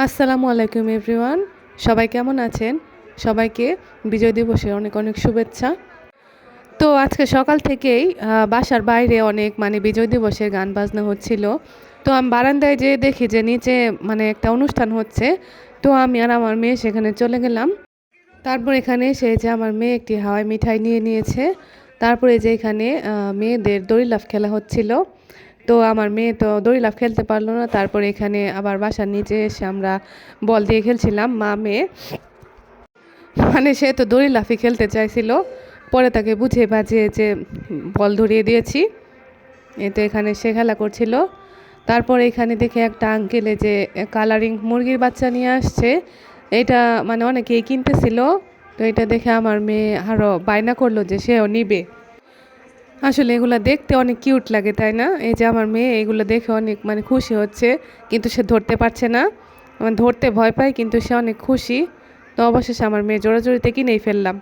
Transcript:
আসসালামু আলাইকুম এভরিওয়ান। সবাই কেমন আছেন? সবাইকে বিজয় দিবসের অনেক অনেক শুভেচ্ছা। তো আজকে সকাল থেকেই বাসার বাইরে অনেক বিজয় দিবসের গান বাজনা হচ্ছিল। তো আমি বারান্দায় যেয়ে দেখি যে নিচে একটা অনুষ্ঠান হচ্ছে। তো আমি আর আমার মেয়ে সেখানে চলে গেলাম। তারপর এখানে এসে যে আমার মেয়ে একটি হাওয়াই মিঠাই নিয়ে নিয়েছে। তারপরে যে এখানে মেয়েদের দড়ি লাফ খেলা হচ্ছিল। তো আমার মেয়ে তো দড়ি লাফ খেলতে পারলো না। তারপরে এখানে আবার বাসার নিচে এসে আমরা বল দিয়ে খেলছিলাম মা মেয়ে। সে তো দড়ি লাফি খেলতে চাইছিল, পরে তাকে বুঝিয়ে বাজিয়ে যে বল ধরিয়ে দিয়েছি। তো এখানে সে খেলা করছিল। তারপরে এখানে দেখে একটা আঙ্কেলে যে কালারিং মুরগির বাচ্চা নিয়ে আসছে, এটা অনেকেই কিনতেছিল। তো এটা দেখে আমার মেয়ে আরও বায়না করলো যে সেও নিবে। আসলে এগুলো দেখতে অনেক কিউট লাগে, তাই না? এই যে আমার মেয়ে এগুলো দেখে অনেক খুশি হচ্ছে, কিন্তু সে ধরতে পারছে না। ধরতে ভয় পায়, কিন্তু সে অনেক খুশি। তো অবশেষে আমার মেয়ে জোরাজোরিতে কিনেই ফেললাম।